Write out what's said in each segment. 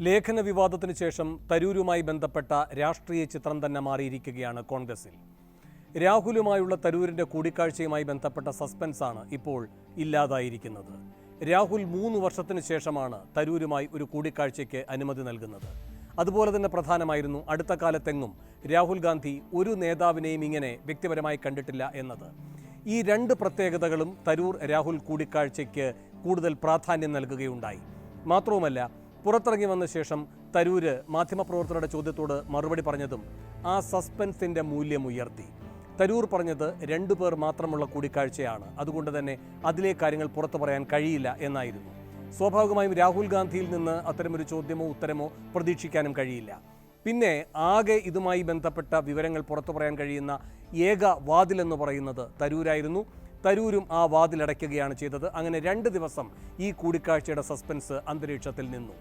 ലേഖന വിവാദത്തിന് ശേഷം തരൂരുമായി ബന്ധപ്പെട്ട രാഷ്ട്രീയ ചിത്രം തന്നെ മാറിയിരിക്കുകയാണ് കോൺഗ്രസിൽ. രാഹുലുമായുള്ള തരൂരിൻ്റെ കൂടിക്കാഴ്ചയുമായി ബന്ധപ്പെട്ട സസ്പെൻസാണ് ഇപ്പോൾ ഇല്ലാതായിരിക്കുന്നത്. രാഹുൽ 3 വർഷത്തിന് ശേഷമാണ് തരൂരുമായി ഒരു കൂടിക്കാഴ്ചയ്ക്ക് അനുമതി നൽകുന്നത്. അതുപോലെ തന്നെ പ്രധാനമായിരുന്നു അടുത്ത കാലത്തെങ്ങും രാഹുൽ ഗാന്ധി ഒരു നേതാവിനെയും ഇങ്ങനെ വ്യക്തിപരമായി കണ്ടിട്ടില്ല എന്നത്. ഈ 2 പ്രത്യേകതകളും തരൂർ രാഹുൽ കൂടിക്കാഴ്ചയ്ക്ക് കൂടുതൽ പ്രാധാന്യം നൽകുകയുണ്ടായി. മാത്രവുമല്ല, പുറത്തിറങ്ങി വന്ന ശേഷം തരൂര് മാധ്യമപ്രവർത്തകരുടെ ചോദ്യത്തോട് മറുപടി പറഞ്ഞതും ആ സസ്പെൻസിൻ്റെ മൂല്യം ഉയർത്തി. തരൂർ പറഞ്ഞത് 2 പേർ മാത്രമുള്ള കൂടിക്കാഴ്ചയാണ്, അതുകൊണ്ട് തന്നെ അതിലെ കാര്യങ്ങൾ പുറത്തു പറയാൻ കഴിയില്ല എന്നായിരുന്നു. സ്വാഭാവികമായും രാഹുൽ ഗാന്ധിയിൽ നിന്ന് അത്തരമൊരു ചോദ്യമോ ഉത്തരമോ പ്രതീക്ഷിക്കാനും കഴിയില്ല. പിന്നെ ആകെ ഇതുമായി ബന്ധപ്പെട്ട വിവരങ്ങൾ പുറത്തു പറയാൻ കഴിയുന്ന ഏക വാതിലെന്ന് പറയുന്നത് തരൂരായിരുന്നു. തരൂരും ആ വാതിലടയ്ക്കുകയാണ് ചെയ്തത്. അങ്ങനെ 2 ദിവസം ഈ കൂടിക്കാഴ്ചയുടെ സസ്പെൻസ് അന്തരീക്ഷത്തിൽ നിന്നു.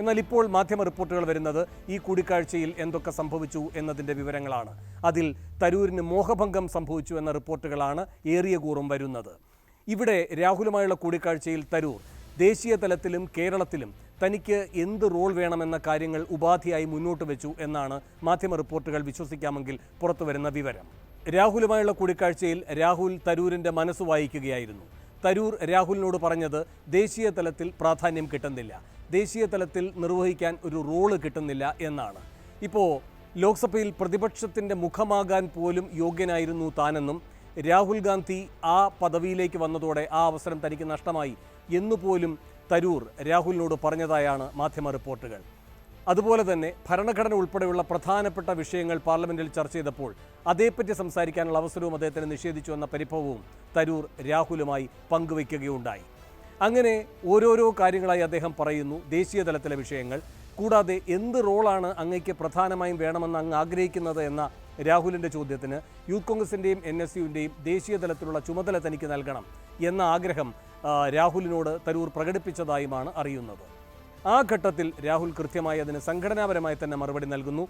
എന്നാൽ ഇപ്പോൾ മാധ്യമ റിപ്പോർട്ടുകൾ വരുന്നത് ഈ കൂടിക്കാഴ്ചയിൽ എന്തൊക്കെ സംഭവിച്ചു എന്നതിൻ്റെ വിവരങ്ങളാണ്. അതിൽ തരൂരിന് മോഹഭംഗം സംഭവിച്ചു എന്ന റിപ്പോർട്ടുകളാണ് ഏറിയ കൂറും വരുന്നത്. ഇവിടെ രാഹുലുമായുള്ള കൂടിക്കാഴ്ചയിൽ തരൂർ ദേശീയ തലത്തിലും കേരളത്തിലും തനിക്ക് എന്ത് റോൾ വേണമെന്ന കാര്യങ്ങൾ ഉപാധിയായി മുന്നോട്ട് വെച്ചു എന്നാണ് മാധ്യമ റിപ്പോർട്ടുകൾ വിശ്വസിക്കാമെങ്കിൽ പുറത്തു വരുന്ന വിവരം. രാഹുലുമായുള്ള കൂടിക്കാഴ്ചയിൽ രാഹുൽ തരൂരിൻ്റെ മനസ്സ് വായിക്കുകയായിരുന്നു. തരൂർ രാഹുലിനോട് പറഞ്ഞത് ദേശീയ തലത്തിൽ പ്രാധാന്യം കിട്ടുന്നില്ല, ദേശീയ തലത്തിൽ നിർവഹിക്കാൻ ഒരു റോള് കിട്ടുന്നില്ല എന്നാണ്. ഇപ്പോൾ ലോക്സഭയിൽ പ്രതിപക്ഷത്തിൻ്റെ മുഖമാകാൻ പോലും യോഗ്യനായിരുന്നു താനെന്നും രാഹുൽ ഗാന്ധി ആ പദവിയിലേക്ക് വന്നതോടെ ആ അവസരം തനിക്ക് നഷ്ടമായി എന്നുപോലും തരൂർ രാഹുലിനോട് പറഞ്ഞതായാണ് മാധ്യമ റിപ്പോർട്ടുകൾ. അതുപോലെ തന്നെ ഭരണഘടന ഉൾപ്പെടെയുള്ള പ്രധാനപ്പെട്ട വിഷയങ്ങൾ പാർലമെന്റിൽ ചർച്ച ചെയ്തപ്പോൾ അതേപ്പറ്റി സംസാരിക്കാനുള്ള അവസരവും അദ്ദേഹത്തിന് നിഷേധിച്ചു എന്ന പരിഭവവും തരൂർ രാഹുലുമായി പങ്കുവയ്ക്കുകയുണ്ടായി. അങ്ങനെ ഓരോരോ കാര്യങ്ങളായി അദ്ദേഹം പറയുന്നു, ദേശീയ തലത്തിലെ വിഷയങ്ങൾ. കൂടാതെ എന്ത് റോളാണ് അങ്ങയ്ക്ക് പ്രധാനമായും വേണമെന്ന് അങ്ങ് ആഗ്രഹിക്കുന്നത് എന്ന രാഹുലിൻ്റെ ചോദ്യത്തിന് യൂത്ത് കോൺഗ്രസിൻ്റെയും NSUവിൻ്റെയും ദേശീയ തലത്തിലുള്ള ചുമതല തനിക്ക് നൽകണം എന്ന ആഗ്രഹം രാഹുലിനോട് തരൂർ പ്രകടിപ്പിച്ചതായുമാണ് അറിയുന്നത്. ആ ഘട്ടത്തിൽ രാഹുൽ കൃത്യമായി അതിന് സംഘടനാപരമായി തന്നെ മറുപടി നൽകുന്നു.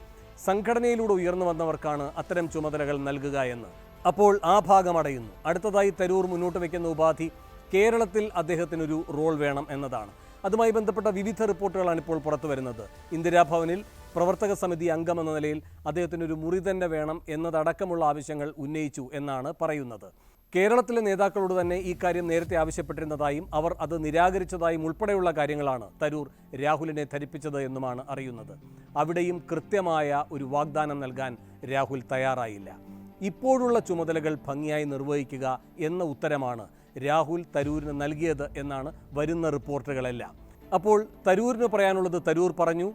സംഘടനയിലൂടെ ഉയർന്നു വന്നവർക്കാണ് അത്തരം ചുമതലകൾ നൽകുക എന്ന്. അപ്പോൾ ആ ഭാഗം അടയുന്നു. അടുത്തതായി തരൂർ മുന്നോട്ട് വയ്ക്കുന്ന ഉപാധി കേരളത്തിൽ അദ്ദേഹത്തിനൊരു റോൾ വേണം എന്നതാണ്. അതുമായി ബന്ധപ്പെട്ട വിവിധ റിപ്പോർട്ടുകളാണ് ഇപ്പോൾ പുറത്തു വരുന്നത്. ഇന്ദിരാഭവനിൽ പ്രവർത്തക സമിതി അംഗമെന്ന നിലയിൽ അദ്ദേഹത്തിനൊരു മുറി തന്നെ വേണം എന്നതടക്കമുള്ള ആവശ്യങ്ങൾ ഉന്നയിച്ചു എന്നാണ് പറയുന്നത്. കേരളത്തിലെ നേതാക്കളോട് തന്നെ ഈ കാര്യം നേരത്തെ ആവശ്യപ്പെട്ടിരുന്നതായും അവർ അത് നിരാകരിച്ചതായും ഉൾപ്പെടെയുള്ള കാര്യങ്ങളാണ് തരൂർ രാഹുലിനെ ധരിപ്പിച്ചത് എന്നുമാണ് അറിയുന്നത്. അവിടെയും കൃത്യമായ ഒരു വാഗ്ദാനം നൽകാൻ രാഹുൽ തയ്യാറായില്ല. ഇപ്പോഴുള്ള ചുമതലകൾ ഭംഗിയായി നിർവഹിക്കുക എന്ന ഉത്തരമാണ് രാഹുൽ തരൂരിന് നൽകിയത് എന്നാണ് വരുന്ന റിപ്പോർട്ടുകളെല്ലാം. അപ്പോൾ തരൂരിന് പറയാനുള്ളത് തരൂർ പറഞ്ഞു,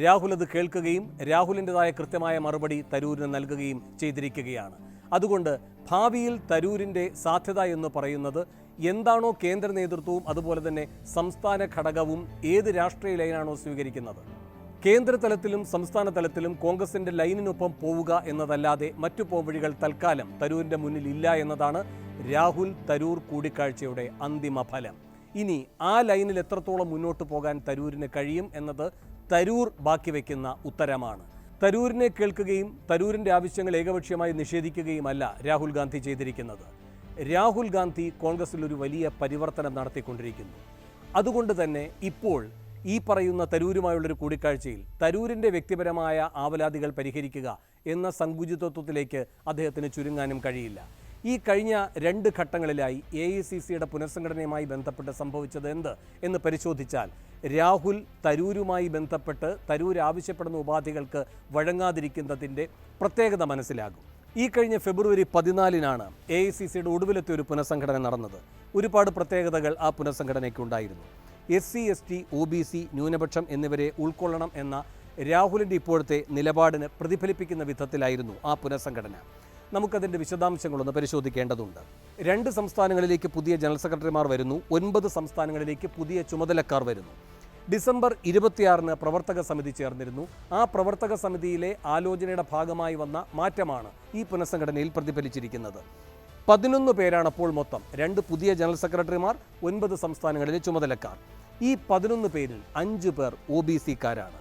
രാഹുൽ അത് കേൾക്കുകയും രാഹുലിൻ്റെതായ കൃത്യമായ മറുപടി തരൂരിന് നൽകുകയും ചെയ്തിരിക്കുകയാണ്. അതുകൊണ്ട് ഭാവിയിൽ തരൂരിൻ്റെ സാധ്യത എന്ന് പറയുന്നത് എന്താണോ കേന്ദ്ര നേതൃത്വവും അതുപോലെ തന്നെ സംസ്ഥാന ഘടകവും ഏത് രാഷ്ട്രീയ ലൈനാണോ സ്വീകരിക്കുന്നത്, കേന്ദ്ര തലത്തിലും സംസ്ഥാന തലത്തിലും കോൺഗ്രസിൻ്റെ ലൈനിനൊപ്പം പോവുക എന്നതല്ലാതെ മറ്റു പോംവഴികൾ തൽക്കാലം തരൂരിൻ്റെ മുന്നിൽ ഇല്ല എന്നതാണ് രാഹുൽ തരൂർ കൂടിക്കാഴ്ചയുടെ അന്തിമ ഫലം. ഇനി ആ ലൈനിൽ എത്രത്തോളം മുന്നോട്ട് പോകാൻ തരൂരിന് കഴിയും എന്നത് തരൂർ ബാക്കി വയ്ക്കുന്ന ഉത്തരമാണ്. തരൂരിനെ കേൾക്കുകയും തരൂരിൻ്റെ ആവശ്യങ്ങൾ ഏകപക്ഷീയമായി നിഷേധിക്കുകയുമല്ല രാഹുൽ ഗാന്ധി ചെയ്തിരിക്കുന്നത്. രാഹുൽ ഗാന്ധി കോൺഗ്രസിൽ ഒരു വലിയ പരിവർത്തനം നടത്തിക്കൊണ്ടിരിക്കുന്നു. അതുകൊണ്ട് തന്നെ ഇപ്പോൾ ഈ പറയുന്ന തരൂരുമായുള്ളൊരു കൂടിക്കാഴ്ചയിൽ തരൂരിൻ്റെ വ്യക്തിപരമായ ആവലാതികൾ പരിഹരിക്കുക എന്ന സങ്കുചിതത്വത്തിലേക്ക് അദ്ദേഹത്തിന് ചുരുങ്ങാനും കഴിയില്ല. ഈ കഴിഞ്ഞ 2 ഘട്ടങ്ങളിലായി AICCയുടെ പുനഃസംഘടനയുമായി ബന്ധപ്പെട്ട് സംഭവിച്ചത് എന്ത് എന്ന് പരിശോധിച്ചാൽ രാഹുൽ തരൂരുമായി ബന്ധപ്പെട്ട് തരൂർ ആവശ്യപ്പെടുന്ന ഉപാധികൾക്ക് വഴങ്ങാതിരിക്കുന്നതിൻ്റെ പ്രത്യേകത മനസ്സിലാകും. ഈ കഴിഞ്ഞ ഫെബ്രുവരി 14-നാണ് AICCയുടെ ഒടുവിലത്തെ ഒരു പുനഃസംഘടന നടന്നത്. ഒരുപാട് പ്രത്യേകതകൾ ആ പുനഃസംഘടനയ്ക്കുണ്ടായിരുന്നു. SC ST OBC ന്യൂനപക്ഷം എന്നിവരെ ഉൾക്കൊള്ളണം എന്ന രാഹുലിൻ്റെ ഇപ്പോഴത്തെ നിലപാടിന് പ്രതിഫലിപ്പിക്കുന്ന വിധത്തിലായിരുന്നു ആ പുനഃസംഘടന. നമുക്കതിൻ്റെ വിശദാംശങ്ങളൊന്ന് പരിശോധിക്കേണ്ടതുണ്ട്. 2 സംസ്ഥാനങ്ങളിലേക്ക് പുതിയ ജനറൽ സെക്രട്ടറിമാർ വരുന്നു, 9 സംസ്ഥാനങ്ങളിലേക്ക് പുതിയ ചുമതലക്കാർ വരുന്നു. ഡിസംബർ 26-ന് പ്രവർത്തക സമിതി ചേർന്നിരുന്നു. ആ പ്രവർത്തക സമിതിയിലെ ആലോചനയുടെ ഭാഗമായി വന്ന മാറ്റമാണ് ഈ പുനഃസംഘടനയിൽ പ്രതിഫലിച്ചിരിക്കുന്നത്. 11 പേരാണ് അപ്പോൾ മൊത്തം. 2 പുതിയ ജനറൽ സെക്രട്ടറിമാർ, 9 സംസ്ഥാനങ്ങളിലെ ചുമതലക്കാർ. ഈ 11 പേരിൽ 5 പേർ OBC-ക്കാരാണ്.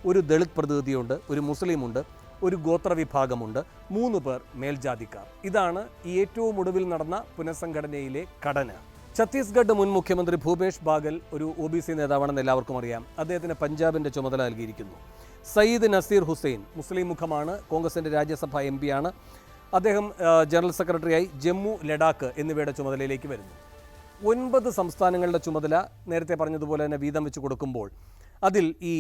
ഒരു ദളിത് പ്രതിനിധിയുണ്ട്, ഒരു മുസ്ലിമുണ്ട്, ഒരു ഗോത്രവിഭാഗമുണ്ട്, 3 പേർ മേൽജാതിക്കാർ. ഇതാണ് ഈ ഏറ്റവും ഒടുവിൽ നടന്ന പുനഃസംഘടനയിലെ ഘടന. ഛത്തീസ്ഗഡ് മുൻ മുഖ്യമന്ത്രി ഭൂപേഷ് ബാഗൽ ഒരു OBC നേതാവാണെന്ന് എല്ലാവർക്കും അറിയാം. അദ്ദേഹത്തിന് പഞ്ചാബിൻ്റെ ചുമതല നൽകിയിരിക്കുന്നു. സയ്യിദ് നസീർ ഹുസൈൻ മുസ്ലിം മുഖമാണ്, കോൺഗ്രസിൻ്റെ രാജ്യസഭാ MP ആണ്. അദ്ദേഹം ജനറൽ സെക്രട്ടറിയായി ജമ്മു, ലഡാക്ക് എന്നിവയുടെ ചുമതലയിലേക്ക് വരുന്നു. 9 സംസ്ഥാനങ്ങളുടെ ചുമതല നേരത്തെ പറഞ്ഞതുപോലെ തന്നെ വീതം വെച്ച് കൊടുക്കുമ്പോൾ അതിൽ ഈ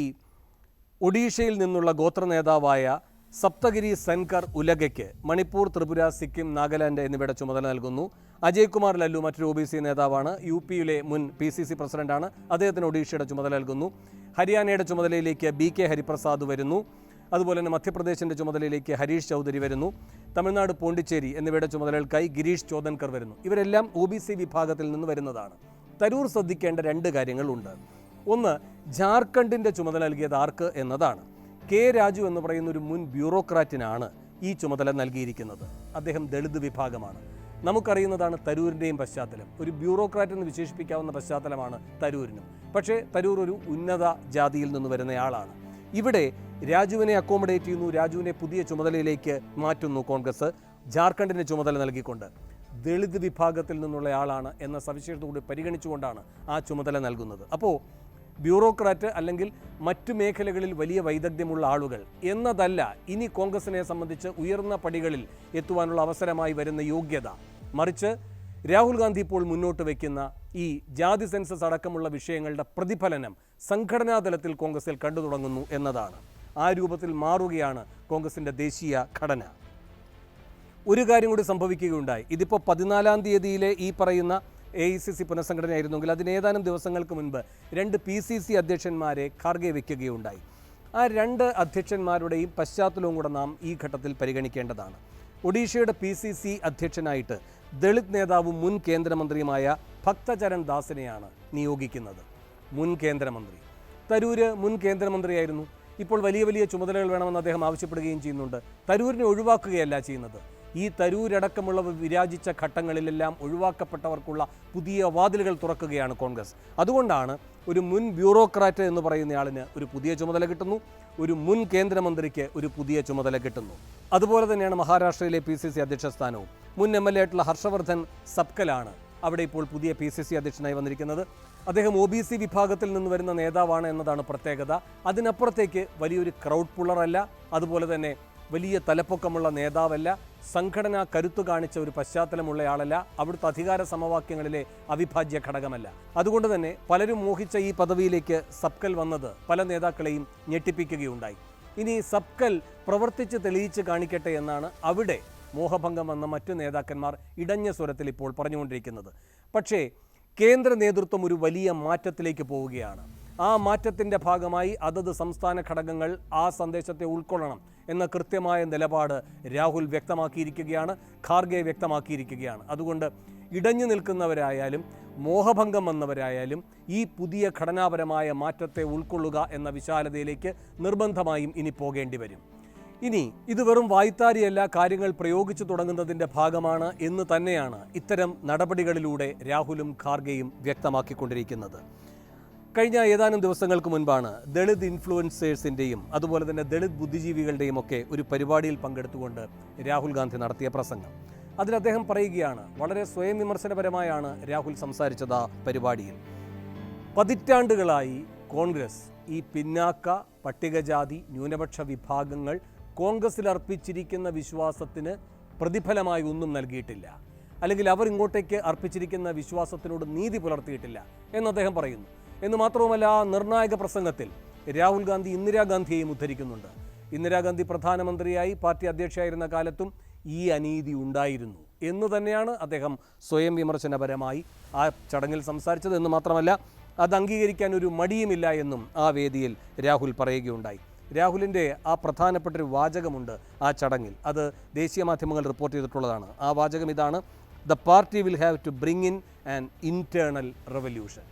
ഒഡീഷയിൽ നിന്നുള്ള ഗോത്ര നേതാവായ സപ്തഗിരി സൻകർ ഉലഗയ്ക്ക് മണിപ്പൂർ, ത്രിപുര, സിക്കിം, നാഗാലാൻഡ് എന്നിവയുടെ ചുമതല നൽകുന്നു. അജയ് കുമാർ ലല്ലു മറ്റൊരു OBC നേതാവാണ്, UP-യിലെ മുൻ PCC പ്രസിഡന്റാണ്. അദ്ദേഹത്തിന് ഒഡീഷയുടെ ചുമതല നൽകുന്നു. ഹരിയാനയുടെ ചുമതലയിലേക്ക് BK ഹരിപ്രസാദ് വരുന്നു. അതുപോലെ തന്നെ മധ്യപ്രദേശിൻ്റെ ചുമതലയിലേക്ക് ഹരീഷ് ചൗധരി വരുന്നു. തമിഴ്നാട്, പോണ്ടിച്ചേരി എന്നിവയുടെ ചുമതലകൾക്കായി ഗിരീഷ് ചോദൻകർ വരുന്നു. ഇവരെല്ലാം OBC വിഭാഗത്തിൽ നിന്ന് വരുന്നതാണ്. തരൂർ ശ്രദ്ധിക്കേണ്ട 2 കാര്യങ്ങളുണ്ട്. ഒന്ന്, ജാർഖണ്ഡിൻ്റെ ചുമതല നൽകിയത് ആർക്ക് എന്നതാണ്. K. രാജു എന്ന് പറയുന്ന ഒരു മുൻ ബ്യൂറോക്രാറ്റിനാണ് ഈ ചുമതല നൽകിയിരിക്കുന്നത്. അദ്ദേഹം ദളിത് വിഭാഗമാണ്. നമുക്കറിയുന്നതാണ് തരൂരിൻ്റെയും പശ്ചാത്തലം. ഒരു ബ്യൂറോക്രാറ്റ് എന്ന് വിശേഷിപ്പിക്കാവുന്ന പശ്ചാത്തലമാണ് തരൂരിനും. പക്ഷേ തരൂർ ഒരു ഉന്നത ജാതിയിൽ നിന്ന് വരുന്നയാളാണ്. ഇവിടെ രാജുവിനെ അക്കോമഡേറ്റ് ചെയ്യുന്നു, രാജുവിനെ പുതിയ ചുമതലയിലേക്ക് മാറ്റുന്നു കോൺഗ്രസ്, ജാർഖണ്ഡിന് ചുമതല നൽകിക്കൊണ്ട്. ദളിത് വിഭാഗത്തിൽ നിന്നുള്ളയാളാണ് എന്ന സവിശേഷത കൂടി പരിഗണിച്ചുകൊണ്ടാണ് ആ ചുമതല നൽകുന്നത്. അപ്പോൾ ബ്യൂറോക്രാറ്റ് അല്ലെങ്കിൽ മറ്റു മേഖലകളിൽ വലിയ വൈദഗ്ധ്യമുള്ള ആളുകൾ എന്നതല്ല ഇനി കോൺഗ്രസിനെ സംബന്ധിച്ച് ഉയർന്ന പടികളിൽ എത്തുവാനുള്ള അവസരമായി വരുന്ന യോഗ്യത. മറിച്ച് രാഹുൽ ഗാന്ധി ഇപ്പോൾ മുന്നോട്ട് വയ്ക്കുന്ന ഈ ജാതി സെൻസസ് അടക്കമുള്ള വിഷയങ്ങളുടെ പ്രതിഫലനം സംഘടനാ തലത്തിൽ കോൺഗ്രസിൽ കണ്ടു തുടങ്ങുന്നു എന്നതാണ്. ആ രൂപത്തിൽ മാറുകയാണ് കോൺഗ്രസിൻ്റെ ദേശീയ ഘടന. ഒരു കാര്യം കൂടി സംഭവിക്കുകയുണ്ടായി. ഇതിപ്പോൾ 14-ാം തീയതിയിലെ ഈ പറയുന്ന AICC പുനഃസംഘടനയായിരുന്നെങ്കിൽ അതിനേതാനും ദിവസങ്ങൾക്ക് മുൻപ് 2 PCC അധ്യക്ഷന്മാരെ ഖാർഗെ വയ്ക്കുകയുണ്ടായി. ആ 2 അധ്യക്ഷന്മാരുടെയും പശ്ചാത്തലവും കൂടെ നാം ഈ ഘട്ടത്തിൽ പരിഗണിക്കേണ്ടതാണ്. ഒഡീഷയുടെ PCC അധ്യക്ഷനായിട്ട് ദളിത് നേതാവും മുൻ കേന്ദ്രമന്ത്രിയുമായ ഭക്തചരൺ ദാസിനെയാണ് നിയോഗിക്കുന്നത്. മുൻ കേന്ദ്രമന്ത്രി തരൂര് മുൻ കേന്ദ്രമന്ത്രിയായിരുന്നു. ഇപ്പോൾ വലിയ വലിയ ചുമതലകൾ വേണമെന്ന് അദ്ദേഹം ആവശ്യപ്പെടുകയും ചെയ്യുന്നുണ്ട്. തരൂരിനെ ഒഴിവാക്കുകയല്ല ചെയ്യുന്നത്. ഈ തരൂരടക്കമുള്ള വിരാജിച്ച ഘട്ടങ്ങളിലെല്ലാം ഒഴിവാക്കപ്പെട്ടവർക്കുള്ള പുതിയ വാതിലുകൾ തുറക്കുകയാണ് കോൺഗ്രസ്. അതുകൊണ്ടാണ് ഒരു മുൻ ബ്യൂറോക്രാറ്റ് എന്ന് പറയുന്നയാളിന് ഒരു പുതിയ ചുമതല കിട്ടുന്നു, ഒരു മുൻ കേന്ദ്രമന്ത്രിക്ക് ഒരു പുതിയ ചുമതല കിട്ടുന്നു. അതുപോലെ തന്നെയാണ് മഹാരാഷ്ട്രയിലെ PCC അധ്യക്ഷ സ്ഥാനവും. മുൻ MLA ആയിട്ടുള്ള ഹർഷവർദ്ധൻ സബ്കലാണ് അവിടെ ഇപ്പോൾ പുതിയ PCC അധ്യക്ഷനായി വന്നിരിക്കുന്നത്. അദ്ദേഹം OBC വിഭാഗത്തിൽ നിന്ന് വരുന്ന നേതാവാണ് എന്നതാണ് പ്രത്യേകത. അതിനപ്പുറത്തേക്ക് വലിയൊരു ക്രൗഡ് പുള്ളറല്ല, അതുപോലെ തന്നെ വലിയ തലപ്പൊക്കമുള്ള നേതാവല്ല, സംഘടനാ കരുത്തു കാണിച്ച ഒരു പശ്ചാത്തലമുള്ളയാളല്ല, അവിടുത്തെ അധികാര സമവാക്യങ്ങളിലെ അവിഭാജ്യ ഘടകമല്ല. അതുകൊണ്ട് തന്നെ പലരും മോഹിച്ച ഈ പദവിയിലേക്ക് സബ്കൽ വന്നത് പല നേതാക്കളെയും ഞെട്ടിപ്പിക്കുകയുണ്ടായി. ഇനി സബ്കൽ പ്രവർത്തിച്ച് തെളിയിച്ച് കാണിക്കട്ടെ എന്നാണ് അവിടെ മോഹഭംഗം വന്ന മറ്റു നേതാക്കന്മാർ ഇടഞ്ഞ സ്വരത്തിൽ ഇപ്പോൾ പറഞ്ഞുകൊണ്ടിരിക്കുന്നത്. പക്ഷേ കേന്ദ്ര നേതൃത്വം ഒരു വലിയ മാറ്റത്തിലേക്ക് പോവുകയാണ്. ആ മാറ്റത്തിൻ്റെ ഭാഗമായി അതത് സംസ്ഥാന ഘടകങ്ങൾ ആ സന്ദേശത്തെ ഉൾക്കൊള്ളണം എന്ന കൃത്യമായ നിലപാട് രാഹുൽ വ്യക്തമാക്കിയിരിക്കുകയാണ്, ഖാർഗെ വ്യക്തമാക്കിയിരിക്കുകയാണ്. അതുകൊണ്ട് ഇടഞ്ഞു നിൽക്കുന്നവരായാലും മോഹഭംഗം വന്നവരായാലും ഈ പുതിയ ഘടനാപരമായ മാറ്റത്തെ ഉൾക്കൊള്ളുക എന്ന വിശാലതയിലേക്ക് നിർബന്ധമായും ഇനി പോകേണ്ടി വരും. ഇനി ഇത് വെറും വായ്ത്താരിയല്ല, കാര്യങ്ങൾ പ്രയോഗിച്ചു തുടങ്ങുന്നതിൻ്റെ ഭാഗമാണ് എന്ന് തന്നെയാണ് ഇത്തരം നടപടികളിലൂടെ രാഹുലും ഖാർഗെയും വ്യക്തമാക്കിക്കൊണ്ടിരിക്കുന്നത്. കഴിഞ്ഞ ഏതാനും ദിവസങ്ങൾക്ക് മുൻപാണ് ദളിത് ഇൻഫ്ലുവൻസേഴ്സിൻ്റെയും അതുപോലെ തന്നെ ദളിത് ബുദ്ധിജീവികളുടെയും ഒക്കെ ഒരു പരിപാടിയിൽ പങ്കെടുത്തുകൊണ്ട് രാഹുൽ ഗാന്ധി നടത്തിയ പ്രസംഗം. അതിൽ അദ്ദേഹം പറയുകയാണ്, വളരെ സ്വയം വിമർശനപരമായാണ് രാഹുൽ സംസാരിച്ചത് ആ പരിപാടിയിൽ. പതിറ്റാണ്ടുകളായി കോൺഗ്രസ് ഈ പിന്നാക്ക, പട്ടികജാതി, ന്യൂനപക്ഷ വിഭാഗങ്ങൾ കോൺഗ്രസിൽ അർപ്പിച്ചിരിക്കുന്ന വിശ്വാസത്തിന് പ്രതിഫലമായി ഒന്നും നൽകിയിട്ടില്ല, അല്ലെങ്കിൽ അവർ ഇങ്ങോട്ടേക്ക് അർപ്പിച്ചിരിക്കുന്ന വിശ്വാസത്തിനോട് നീതി പുലർത്തിയിട്ടില്ല എന്ന് അദ്ദേഹം പറയുന്നു. എന്ന് മാത്രവുമല്ല, ആ നിർണായക പ്രസംഗത്തിൽ രാഹുൽ ഗാന്ധി ഇന്ദിരാഗാന്ധിയെയും ഉദ്ധരിക്കുന്നുണ്ട്. ഇന്ദിരാഗാന്ധി പ്രധാനമന്ത്രിയായി പാർട്ടി അധ്യക്ഷയായിരുന്ന കാലത്തും ഈ അനീതി ഉണ്ടായിരുന്നു എന്ന് തന്നെയാണ് അദ്ദേഹം സ്വയം വിമർശനപരമായി ആ ചടങ്ങിൽ സംസാരിച്ചത്. എന്ന് മാത്രമല്ല, അത് അംഗീകരിക്കാൻ ഒരു മടിയുമില്ല എന്നും ആ വേദിയിൽ രാഹുൽ പറയുകയുണ്ടായി. രാഹുലിൻ്റെ ആ പ്രധാനപ്പെട്ടൊരു വാചകമുണ്ട് ആ ചടങ്ങിൽ, അത് ദേശീയ മാധ്യമങ്ങൾ റിപ്പോർട്ട് ചെയ്തിട്ടുള്ളതാണ്. ആ വാചകം ഇതാണ്: the party will have to bring in an internal revolution.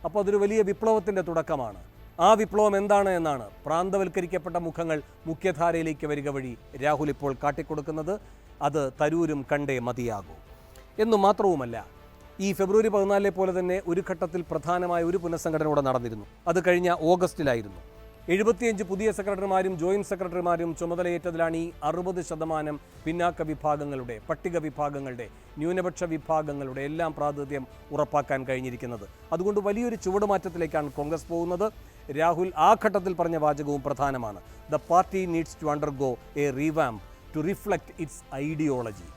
അപ്പോൾ അതൊരു വലിയ വിപ്ലവത്തിൻ്റെ തുടക്കമാണ്. ആ വിപ്ലവം എന്താണ് എന്നാണ് പ്രാന്തവൽക്കരിക്കപ്പെട്ട മുഖങ്ങൾ മുഖ്യധാരയിലേക്ക് വരിക വഴി രാഹുൽ ഇപ്പോൾ കാട്ടിക്കൊടുക്കുന്നത്. അത് തരൂരും കണ്ടേ മതിയാകൂ. എന്നു മാത്രവുമല്ല, ഈ ഫെബ്രുവരി 14 പോലെ തന്നെ ഒരു ഘട്ടത്തിൽ പ്രധാനമായ ഒരു പുനഃസംഘടന കൂടെ നടന്നിരുന്നു. അത് കഴിഞ്ഞ ഓഗസ്റ്റിലായിരുന്നു. 75 പുതിയ സെക്രട്ടറിമാരും ജോയിന്റ് സെക്രട്ടറിമാരും ചുമതലയേറ്റതിലാണ് ഈ 60% പിന്നാക്ക വിഭാഗങ്ങളുടെ, പട്ടിക വിഭാഗങ്ങളുടെ, ന്യൂനപക്ഷ വിഭാഗങ്ങളുടെ എല്ലാം പ്രാതിനിധ്യം ഉറപ്പാക്കാൻ കഴിഞ്ഞിരിക്കുന്നത്. അതുകൊണ്ട് വലിയൊരു ചുവടുമാറ്റത്തിലേക്കാണ് കോൺഗ്രസ് പോകുന്നത്. രാഹുൽ ആ ഘട്ടത്തിൽ പറഞ്ഞ വാചകവും പ്രധാനമാണ്. The party needs to undergo a revamp to reflect its ideology.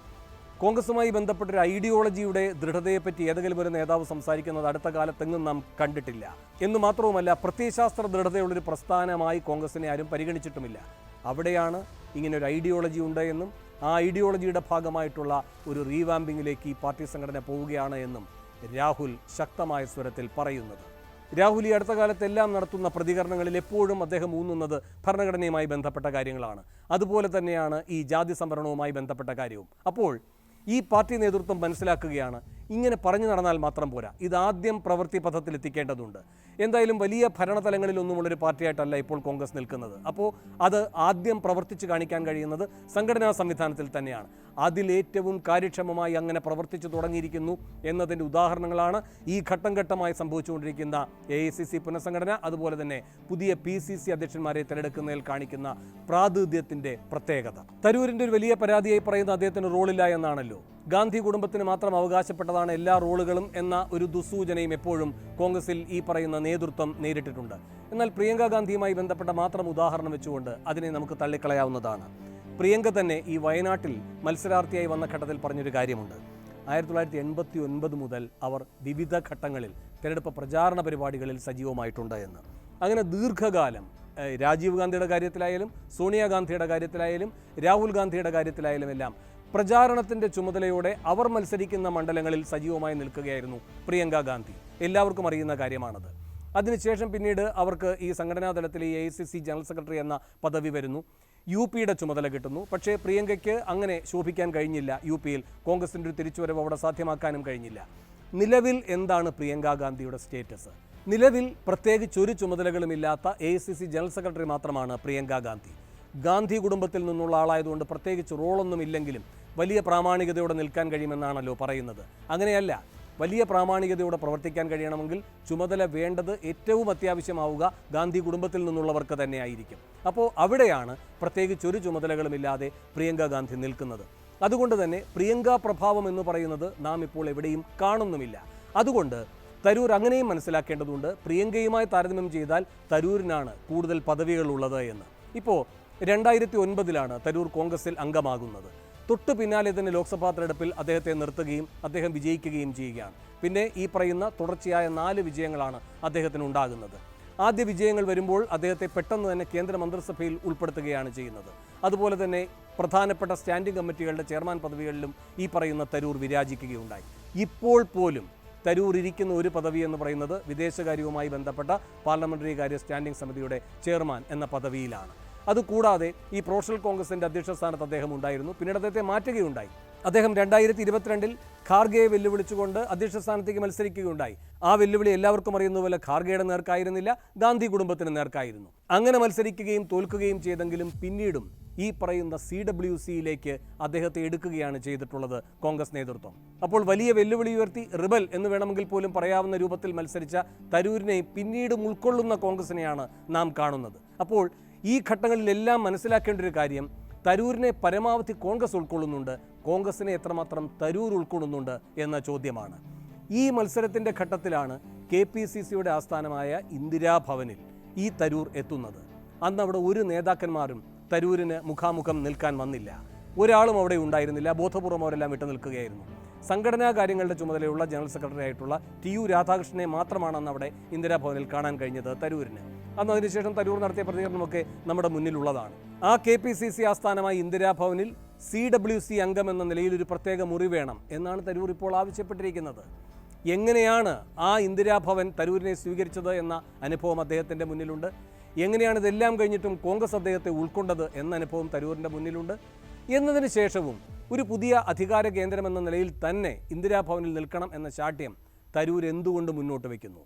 കോൺഗ്രസുമായി ബന്ധപ്പെട്ടൊരു ഐഡിയോളജിയുടെ ദൃഢതയെപ്പറ്റി ഏതെങ്കിലും ഒരു നേതാവ് സംസാരിക്കുന്നത് അടുത്ത കാലത്തെങ്ങും നാം കണ്ടിട്ടില്ല. എന്നു മാത്രവുമല്ല, പ്രത്യയശാസ്ത്ര ദൃഢതയുള്ളൊരു പ്രസ്ഥാനമായി കോൺഗ്രസിനെ ആരും പരിഗണിച്ചിട്ടുമില്ല. അവിടെയാണ് ഇങ്ങനെ ഒരു ഐഡിയോളജി ഉണ്ട് എന്നും ആ ഐഡിയോളജിയുടെ ഭാഗമായിട്ടുള്ള ഒരു റീവാമ്പിങ്ങിലേക്ക് ഈ പാർട്ടി സംഘടന പോവുകയാണ് എന്നും രാഹുൽ ശക്തമായ സ്വരത്തിൽ പറയുന്നത്. രാഹുൽ ഈ അടുത്ത കാലത്തെല്ലാം നടത്തുന്ന പ്രതികരണങ്ങളിൽ എപ്പോഴും അദ്ദേഹം ഊന്നുന്നത് ഭരണഘടനയുമായി ബന്ധപ്പെട്ട കാര്യങ്ങളാണ്. അതുപോലെ തന്നെയാണ് ഈ ജാതി സംവരണവുമായി ബന്ധപ്പെട്ട കാര്യവും. അപ്പോൾ ഈ പാർട്ടി നേതൃത്വം മനസ്സിലാക്കുകയാണ്, ഇങ്ങനെ പറഞ്ഞു നടന്നാൽ മാത്രം പോരാ, ഇതാദ്യം പ്രവൃത്തി പഥത്തിൽ എത്തിക്കേണ്ടതുണ്ട്. എന്തായാലും വലിയ ഭരണതലങ്ങളിലൊന്നുമുള്ളൊരു പാർട്ടിയായിട്ടല്ല ഇപ്പോൾ കോൺഗ്രസ് നിൽക്കുന്നത്. അപ്പോൾ അത് ആദ്യം പ്രവർത്തിച്ച് കാണിക്കാൻ കഴിയുന്നത് സംഘടനാ സംവിധാനത്തിൽ തന്നെയാണ്. അതിലേറ്റവും കാര്യക്ഷമമായി അങ്ങനെ പ്രവർത്തിച്ചു തുടങ്ങിയിരിക്കുന്നു എന്നതിൻ്റെ ഉദാഹരണങ്ങളാണ് ഈ ഘട്ടം ഘട്ടമായി സംഭവിച്ചുകൊണ്ടിരിക്കുന്ന AICC പുനഃസംഘടന, അതുപോലെ തന്നെ പുതിയ PCC അധ്യക്ഷന്മാരെ തിരഞ്ഞെടുക്കുന്നതിൽ കാണിക്കുന്ന പ്രാതിനിധ്യത്തിൻ്റെ പ്രത്യേകത. തരൂരിൻ്റെ ഒരു വലിയ പരാതിയായി പറയുന്ന അദ്ദേഹത്തിന് റോളില്ല എന്നാണല്ലോ. ഗാന്ധി കുടുംബത്തിന് മാത്രം അവകാശപ്പെട്ടതാണ് എല്ലാ റോളുകളും എന്ന ഒരു ദുസ്സൂചനയും എപ്പോഴും കോൺഗ്രസിൽ ഈ പറയുന്ന നേതൃത്വം നേരിട്ടിട്ടുണ്ട്. എന്നാൽ പ്രിയങ്ക ഗാന്ധിയുമായി ബന്ധപ്പെട്ട മാത്രം ഉദാഹരണം വെച്ചുകൊണ്ട് അതിനെ നമുക്ക് തള്ളിക്കളയാവുന്നതാണ്. പ്രിയങ്ക തന്നെ ഈ വയനാട്ടിൽ മത്സരാർത്ഥിയായി വന്ന ഘട്ടത്തിൽ പറഞ്ഞൊരു കാര്യമുണ്ട്. 1989 മുതൽ അവർ വിവിധ ഘട്ടങ്ങളിൽ തിരഞ്ഞെടുപ്പ് പ്രചാരണ പരിപാടികളിൽ സജീവമായിട്ടുണ്ട് എന്ന്. അങ്ങനെ ദീർഘകാലം രാജീവ് ഗാന്ധിയുടെ കാര്യത്തിലായാലും സോണിയാഗാന്ധിയുടെ കാര്യത്തിലായാലും രാഹുൽ ഗാന്ധിയുടെ കാര്യത്തിലായാലും എല്ലാം പ്രചാരണത്തിൻ്റെ ചുമതലയോടെ അവർ മത്സരിക്കുന്ന മണ്ഡലങ്ങളിൽ സജീവമായി നിൽക്കുകയായിരുന്നു പ്രിയങ്ക ഗാന്ധി. എല്ലാവർക്കും അറിയുന്ന കാര്യമാണത്. അതിനുശേഷം പിന്നീട് അവർക്ക് ഈ സംഘടനാ തലത്തിൽ ഈ AICC ജനറൽ സെക്രട്ടറി എന്ന പദവി വരുന്നു. UPയുടെ ചുമതല കിട്ടുന്നു. പക്ഷേ പ്രിയങ്കയ്ക്ക് അങ്ങനെ ശോഭിക്കാൻ കഴിഞ്ഞില്ല. UPയിൽ കോൺഗ്രസിൻ്റെ ഒരു തിരിച്ചുവരവ് അവിടെ സാധ്യമാക്കാനും കഴിഞ്ഞില്ല. നിലവിൽ എന്താണ് പ്രിയങ്ക ഗാന്ധിയുടെ സ്റ്റേറ്റസ്? നിലവിൽ പ്രത്യേകിച്ച് ഒരു ചുമതലകളുമില്ലാത്ത AICC ജനറൽ സെക്രട്ടറി മാത്രമാണ് പ്രിയങ്ക ഗാന്ധി. ഗാന്ധി കുടുംബത്തിൽ നിന്നുള്ള ആളായതുകൊണ്ട് പ്രത്യേകിച്ച് റോളൊന്നുമില്ലെങ്കിലും വലിയ പ്രാമാണികതയോടെ നിൽക്കാൻ കഴിയുമെന്നാണല്ലോ പറയുന്നത്. അങ്ങനെയല്ല. വലിയ പ്രാമാണികതയോടെ പ്രവർത്തിക്കാൻ കഴിയണമെങ്കിൽ ചുമതല വേണ്ടത് ഏറ്റവും അത്യാവശ്യമാവുക ഗാന്ധി കുടുംബത്തിൽ നിന്നുള്ളവർക്ക് തന്നെയായിരിക്കും. അപ്പോൾ അവിടെയാണ് പ്രത്യേകിച്ച് ഒരു ചുമതലകളുമില്ലാതെ പ്രിയങ്ക ഗാന്ധി നിൽക്കുന്നത്. അതുകൊണ്ട് തന്നെ പ്രിയങ്ക പ്രഭാവം എന്ന് പറയുന്നത് നാം ഇപ്പോൾ എവിടെയും കാണുന്നുമില്ല. അതുകൊണ്ട് തരൂർ അങ്ങനെയും മനസ്സിലാക്കേണ്ടതുണ്ട്. പ്രിയങ്കയുമായി താരതമ്യം ചെയ്താൽ തരൂരിനാണ് കൂടുതൽ പദവികളുള്ളത് എന്ന്. ഇപ്പോൾ 2009 തരൂർ കോൺഗ്രസിൽ അംഗമാകുന്നത്. തൊട്ടു പിന്നാലെ തന്നെ ലോക്സഭാ തെരഞ്ഞെടുപ്പിൽ അദ്ദേഹത്തെ നിർത്തുകയും അദ്ദേഹം വിജയിക്കുകയും ചെയ്യുകയാണ്. പിന്നെ ഈ പറയുന്ന തുടർച്ചയായ 4 വിജയങ്ങളാണ് അദ്ദേഹത്തിന് ഉണ്ടാകുന്നത്. ആദ്യ വിജയങ്ങൾ വരുമ്പോൾ അദ്ദേഹത്തെ പെട്ടെന്ന് തന്നെ കേന്ദ്ര മന്ത്രിസഭയിൽ ഉൾപ്പെടുത്തുകയാണ് ചെയ്യുന്നത്. അതുപോലെ തന്നെ പ്രധാനപ്പെട്ട സ്റ്റാൻഡിംഗ് കമ്മിറ്റികളുടെ ചെയർമാൻ പദവികളിലും ഈ പറയുന്ന തരൂർ വിരാജിക്കുകയുണ്ടായി. ഇപ്പോൾ പോലും തരൂർ ഇരിക്കുന്ന ഒരു പദവി എന്ന് പറയുന്നത് വിദേശകാര്യവുമായി ബന്ധപ്പെട്ട പാർലമെന്ററി കാര്യ സ്റ്റാൻഡിംഗ് സമിതിയുടെ ചെയർമാൻ എന്ന പദവിയിലാണ്. അതുകൂടാതെ ഈ പ്രൊഫഷണൽ കോൺഗ്രസിൻ്റെ അധ്യക്ഷ സ്ഥാനത്ത് അദ്ദേഹം ഉണ്ടായിരുന്നു. പിന്നീട് അദ്ദേഹത്തെ മാറ്റുകയുണ്ടായി. അദ്ദേഹം 2022 ഖാർഗെയെ വെല്ലുവിളിച്ചുകൊണ്ട് അധ്യക്ഷ സ്ഥാനത്തേക്ക് മത്സരിക്കുകയുണ്ടായി. ആ വെല്ലുവിളി എല്ലാവർക്കും അറിയുന്ന പോലെ ഖാർഗെയുടെ നേർക്കായിരുന്നില്ല, ഗാന്ധി കുടുംബത്തിന് നേർക്കായിരുന്നു. അങ്ങനെ മത്സരിക്കുകയും തോൽക്കുകയും ചെയ്തെങ്കിലും പിന്നീടും ഈ പറയുന്ന CWCയിലേക്ക് അദ്ദേഹത്തെ എടുക്കുകയാണ് ചെയ്തിട്ടുള്ളത് കോൺഗ്രസ് നേതൃത്വം. അപ്പോൾ വലിയ വെല്ലുവിളി ഉയർത്തി റിബൽ എന്ന് വേണമെങ്കിൽ പോലും പറയാവുന്ന രൂപത്തിൽ മത്സരിച്ച തരൂരിനെ പിന്നീടും ഉൾക്കൊള്ളുന്ന കോൺഗ്രസിനെയാണ് നാം കാണുന്നത്. അപ്പോൾ ഈ ഘട്ടങ്ങളിലെല്ലാം മനസ്സിലാക്കേണ്ട ഒരു കാര്യം, തരൂരിനെ പരമാവധി കോൺഗ്രസ് ഉൾക്കൊള്ളുന്നുണ്ട്, കോൺഗ്രസിനെ എത്രമാത്രം തരൂർ ഉൾക്കൊള്ളുന്നുണ്ട് എന്ന ചോദ്യമാണ്. ഈ മത്സരത്തിൻ്റെ ഘട്ടത്തിലാണ് KPCCയുടെ ആസ്ഥാനമായ ഇന്ദിരാഭവനിൽ ഈ തരൂർ എത്തുന്നത്. അന്ന് അവിടെ ഒരു നേതാക്കന്മാരും തരൂരിന് മുഖാമുഖം നിൽക്കാൻ വന്നില്ല. ഒരാളും അവിടെ ഉണ്ടായിരുന്നില്ല. ബോധപൂർവം അവരെല്ലാം വിട്ടു നിൽക്കുകയായിരുന്നു. സംഘടനാ കാര്യങ്ങളുടെ ചുമതലയുള്ള ജനറൽ സെക്രട്ടറി ആയിട്ടുള്ള TU രാധാകൃഷ്ണനെ മാത്രമാണ് അന്ന് അവിടെ ഇന്ദിരാഭവനിൽ കാണാൻ കഴിഞ്ഞത് തരൂരിന്. അന്ന് അതിനുശേഷം തരൂർ നടത്തിയ പ്രതികരണമൊക്കെ നമ്മുടെ മുന്നിലുള്ളതാണ്. ആ KPCC ആസ്ഥാനമായി ഇന്ദിരാഭവനിൽ CWC അംഗം എന്ന നിലയിൽ ഒരു പ്രത്യേക മുറി വേണം എന്നാണ് തരൂർ ഇപ്പോൾ ആവശ്യപ്പെട്ടിരിക്കുന്നത്. എങ്ങനെയാണ് ആ ഇന്ദിരാഭവൻ തരൂരിനെ സ്വീകരിച്ചത് എന്ന അനുഭവം അദ്ദേഹത്തിൻ്റെ മുന്നിലുണ്ട്. എങ്ങനെയാണ് ഇതെല്ലാം കഴിഞ്ഞിട്ടും കോൺഗ്രസ് അദ്ദേഹത്തെ ഉൾക്കൊണ്ടത് എന്ന അനുഭവം തരൂരിൻ്റെ മുന്നിലുണ്ട്. എന്നതിന് ശേഷവും ഒരു പുതിയ അധികാര കേന്ദ്രമെന്ന നിലയിൽ തന്നെ ഇന്ദിരാഭവനിൽ നിൽക്കണം എന്ന ശാഠ്യം തരൂർ എന്തുകൊണ്ട് മുന്നോട്ട് വയ്ക്കുന്നു?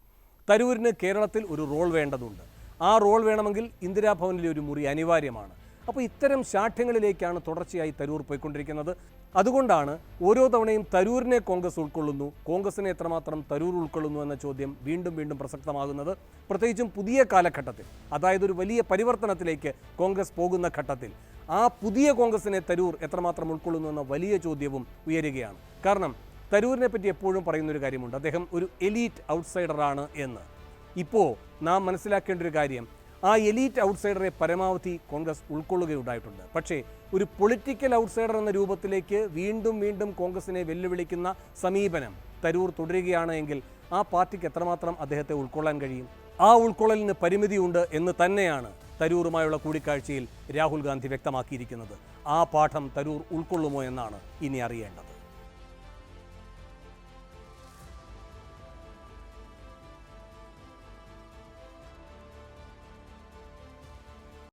തരൂരിന് കേരളത്തിൽ ഒരു റോൾ വേണ്ടതുണ്ട്. ആ റോൾ വേണമെങ്കിൽ ഇന്ദിരാഭവനിലെ ഒരു മുറി അനിവാര്യമാണ്. അപ്പോൾ ഇത്തരം ശാഠ്യങ്ങളിലേക്കാണ് തുടർച്ചയായി തരൂർ പോയിക്കൊണ്ടിരിക്കുന്നത്. അതുകൊണ്ടാണ് ഓരോ തവണയും തരൂരിനെ കോൺഗ്രസ് ഉൾക്കൊള്ളുന്നു, കോൺഗ്രസിനെ എത്രമാത്രം തരൂർ ഉൾക്കൊള്ളുന്നു എന്ന ചോദ്യം വീണ്ടും വീണ്ടും പ്രസക്തമാകുന്നത്. പ്രത്യേകിച്ചും പുതിയ കാലഘട്ടത്തിൽ, അതായത് ഒരു വലിയ പരിവർത്തനത്തിലേക്ക് കോൺഗ്രസ് പോകുന്ന ഘട്ടത്തിൽ ആ പുതിയ കോൺഗ്രസിനെ തരൂർ എത്രമാത്രം ഉൾക്കൊള്ളുന്നു എന്ന വലിയ ചോദ്യവും ഉയരുകയാണ്. കാരണം തരൂരിനെ പറ്റി എപ്പോഴും പറയുന്നൊരു കാര്യമുണ്ട്, അദ്ദേഹം ഒരു എലീറ്റ് ഔട്ട്സൈഡറാണ് എന്ന്. ഇപ്പോൾ നാം മനസ്സിലാക്കേണ്ട ഒരു കാര്യം, ആ എലീറ്റ് ഔട്ട്സൈഡറെ പരമാവധി കോൺഗ്രസ് ഉൾക്കൊള്ളുകയുണ്ടായിട്ടുണ്ട്. പക്ഷേ ഒരു പൊളിറ്റിക്കൽ ഔട്ട്സൈഡർ എന്ന രൂപത്തിലേക്ക് വീണ്ടും വീണ്ടും കോൺഗ്രസിനെ വെല്ലുവിളിക്കുന്ന സമീപനം തരൂർ തുടരുകയാണ് എങ്കിൽ ആ പാർട്ടിക്ക് എത്രമാത്രം അദ്ദേഹത്തെ ഉൾക്കൊള്ളാൻ കഴിയും? ആ ഉൾക്കൊള്ളലിന് പരിമിതിയുണ്ട് എന്ന് തന്നെയാണ് തരൂറുമായുള്ള കൂടിക്കാഴ്ചയിൽ രാഹുൽ ഗാന്ധി വ്യക്തമാക്കിയിരിക്കുന്നത്. ആ പാഠം തരൂർ ഉൾക്കൊള്ളുമോ എന്നാണ് ഇനി അറിയേണ്ടത്.